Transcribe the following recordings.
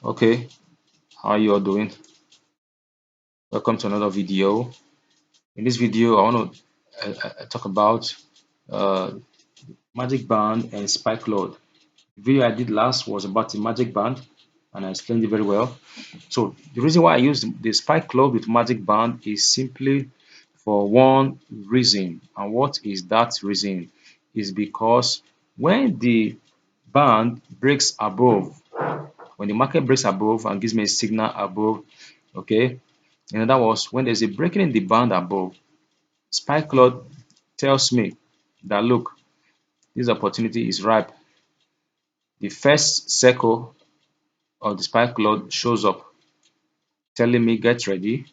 Okay, how you all doing? Welcome to another video. In this video, I want to talk about uh, magic band and spikeLORD. The video I did last was about the magic band, and I explained it very well. So the reason why I use the spikeLORD with magic band is simply for one reason, and what is that reason? Is because when the band breaks above, when the market breaks above and gives me a signal above, okay. In other words, when there's a breaking in the band above, spikeLORD tells me that look, this opportunity is ripe. The first circle of the spikeLORD shows up, telling me get ready,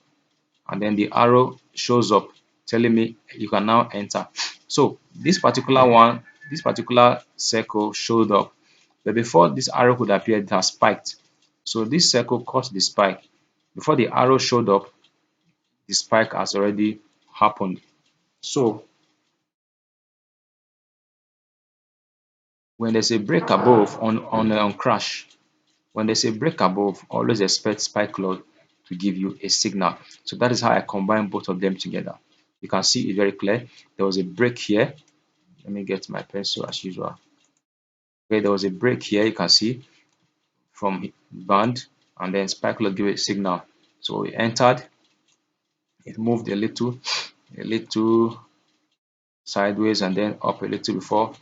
and then the arrow shows up, telling me you can now enter. So this particular one, this particular circle showed up, but before this arrow could appear, it has spiked. So this circle caused the spike. Before the arrow showed up, the spike has already happened. So when there's a break above on crash, when there's a break above, always expect spikeLORD to give you a signal. So that is how I combine both of them together. You can see it very clear. There was a break here. Let me get my pencil as usual. Okay, there was a break here. You can see from band, and then spikeLORD gave a signal. So it entered. It moved a little sideways, and then up a little before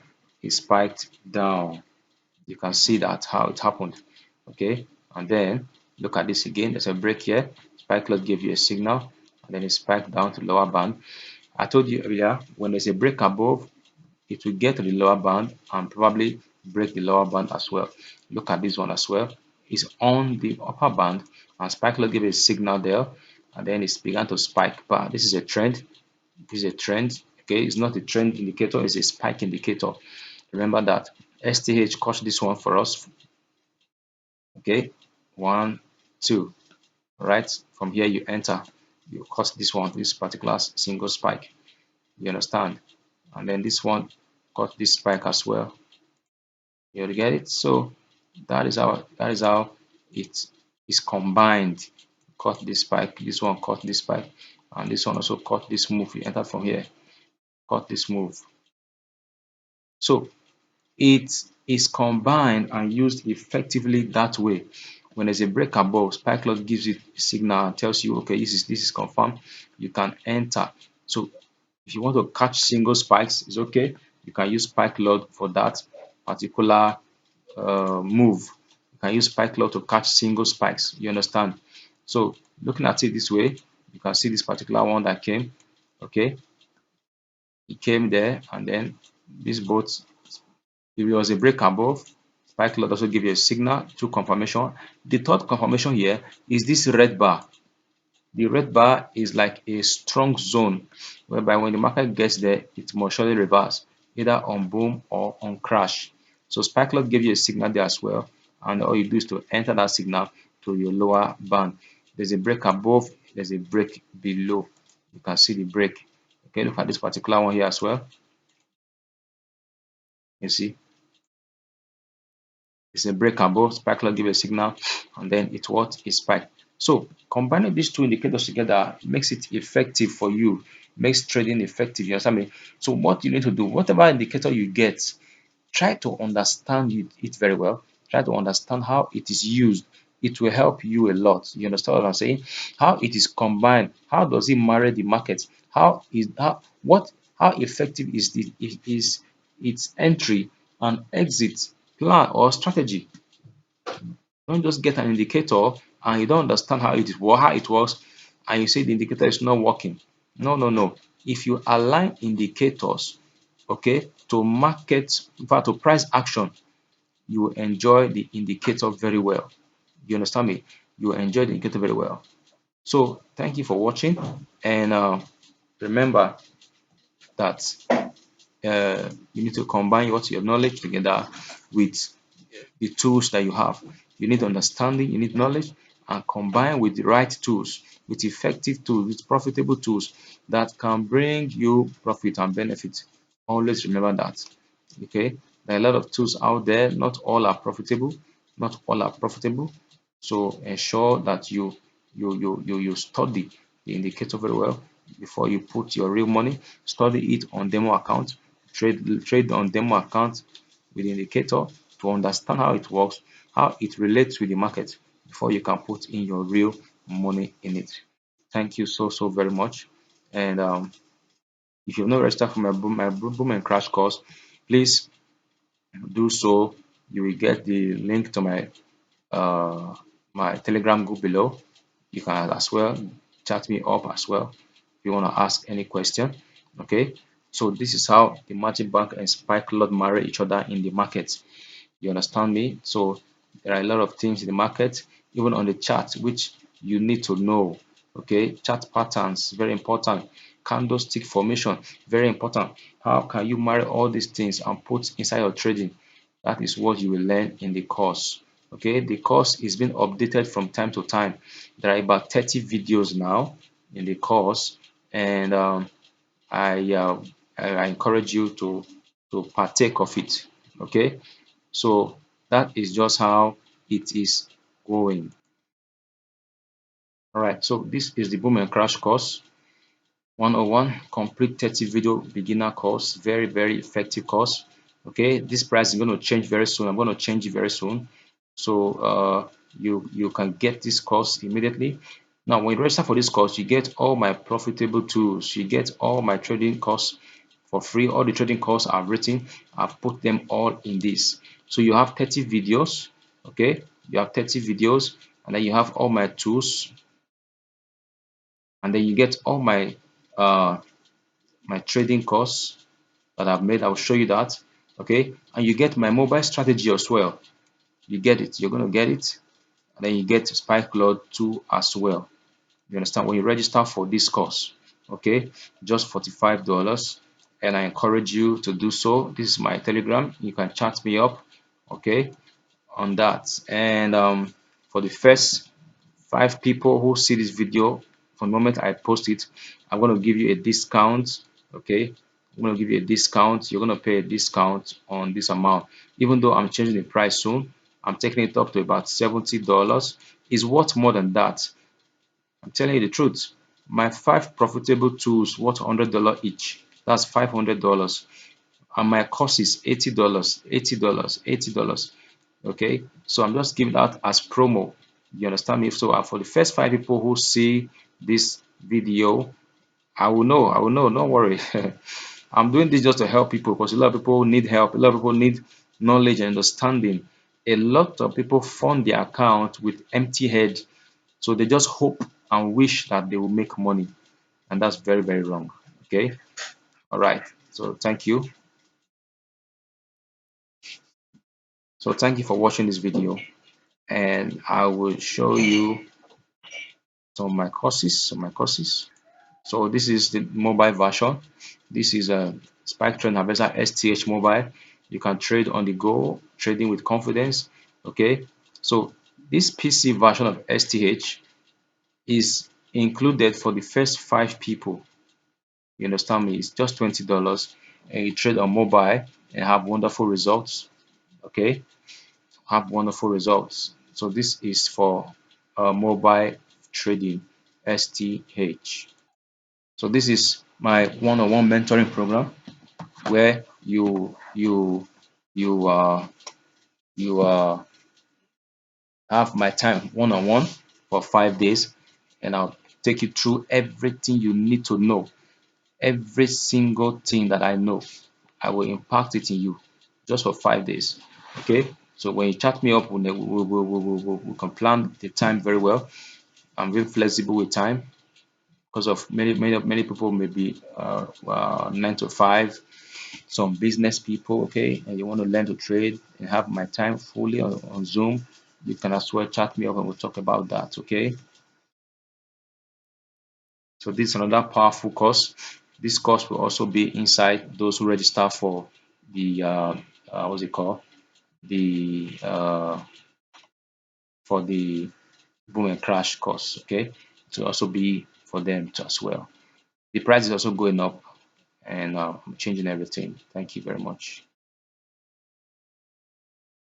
it spiked down. You can see that how it happened. Okay, and then look at this again. There's a break here. spikeLORD gave you a signal, and then it spiked down to lower band. I told you earlier, when there's a break above, it will get to the lower band and probably break the lower band as well. Look at this one as well. It's on the upper band, and spikeLORD gave a signal there, and then it's began to spike. But this is a trend. This is a trend. Okay, it's not a trend indicator, it's a spike indicator. Remember that STH caught this one for us. Okay, 1 2, right? From here you enter, you cause this one, this particular single spike, you understand? And then this one got this spike as well. You get it? So that is how it is combined. Caught this spike, this one caught this spike, and this one also caught this move. You enter from here, caught this move. So it is combined and used effectively that way. When there's a break above, spikeLORD gives it a signal and tells you, okay, this is confirmed. You can enter. So if you want to catch single spikes, it's okay. You can use spikeLORD for that particular move. You can use spikeLORD to catch single spikes. You understand? So looking at it this way, you can see this particular one that came. Okay, it came there, and then this boat, if there was a break above, spikeLORD also give you a signal to confirmation. The third confirmation here is this red bar. The red bar is like a strong zone whereby when the market gets there, it must surely reverse, either on boom or on crash. So spikeLORD gave you a signal there as well, and all you do is to enter that signal to your lower band. There's a break above, there's a break below. You can see the break. Okay, look at this particular one here as well. You see, it's a break above, spikeLORD give a signal, and then it's what is spike. So combining these two indicators together makes it effective for you, makes trading effective. You understand me? So what you need to do, whatever indicator you get, try to understand it very well. Try to understand how it is used. It will help you a lot. You understand what I'm saying? How it is combined. How does it marry the market? How effective is its entry and exit plan or strategy? Don't just get an indicator and you don't understand how it works, and you say the indicator is not working. No, no, no. If you align indicators, okay, to market, in fact to price action, you will enjoy the indicator very well. You understand me? You will enjoy the indicator very well. So thank you for watching, and remember that you need to combine what your knowledge together with the tools that you have. You need understanding, you need knowledge, and combine with the right tools, with effective tools, with profitable tools that can bring you profit and benefit. Always remember that. Okay, there are a lot of tools out there. Not all are profitable. Not all are profitable. So ensure that you study the indicator very well before you put your real money. Study it on demo account. Trade on demo account with the indicator to understand how it works, how it relates with the market before you can put in your real money in it. Thank you so very much. And if you've not registered for my boom and crash course, please do so. You will get the link to uh, my Telegram group below. You can as well chat me up as well if you want to ask any question. Okay, so this is how the Magic Bank and spikeLORD marry each other in the market. You understand me? So there are a lot of things in the market, even on the chart, which you need to know. Okay, chart patterns, very important. Candlestick formation, very important. How can you marry all these things and put inside your trading? That is what you will learn in the course. Okay, the course is being updated from time to time. There are about 30 videos now in the course, and I, uh, I encourage you to partake of it. Okay, so that is just how it is going. All right, so this is the boom and crash course 101 complete 30 video beginner course. Very effective course. Okay, this price is going to change very soon. I'm going to change it very soon. So you can get this course immediately. Now, when you register for this course, you get all my profitable tools. You get all my trading course for free. All the trading course I've written, I've put them all in this. So you have 30 videos. Okay, you have 30 videos, and then you have all my tools, and then you get all uh my trading course that I've made. I'll show you that. Okay, and you get my mobile strategy as well. You get it. You're going to get it, and then you get spikeLORD 2 as well. You understand? When you register for this course, okay, just $45, and I encourage you to do so. This is my Telegram. You can chat me up, okay, on that. And for the first 5 people who see this video, from the moment I post it, I'm going to give you a discount. Okay, I'm going to give you a discount. You're going to pay a discount on this amount. Even though I'm changing the price soon, I'm taking it up to about $70. It's worth more than that. I'm telling you the truth. My 5 profitable tools worth $100 each. That's $500. And my cost is $80, $80, $80. Okay, so I'm just giving that as promo. You understand me? So for the first 5 people who see this video, I will know, don't worry. I'm doing this just to help people because a lot of people need help, a lot of people need knowledge and understanding. A lot of people fund their account with empty head, so they just hope and wish that they will make money, and that's very wrong. Okay, all right, so thank you. So thank you for watching this video, and I will show you some of my courses. So this is the mobile version. This is a Spectrum Harvester STH mobile. You can trade on the go, trading with confidence. Okay, so this PC version of STH is included for the first 5 people. You understand me? It's just $20, and you trade on mobile and have wonderful results. Okay, have wonderful results. So this is for mobile trading STH. So this is my one-on-one mentoring program where you have my time one-on-one for 5 days, and I'll take you through everything you need to know, every single thing that I know. I will impact it in you just for 5 days. Okay, so when you chat me up, we can plan the time very well. I'm very flexible with time because of many people may be 9 to 5, some business people, okay, and you want to learn to trade and have my time fully on Zoom. You can as well chat me up and we'll talk about that. Okay, so this is another powerful course. This course will also be inside those who register for the what's it called, the for the boom and crash course. Okay, to also be for them too as well. The price is also going up, and I'm changing everything. Thank you very much.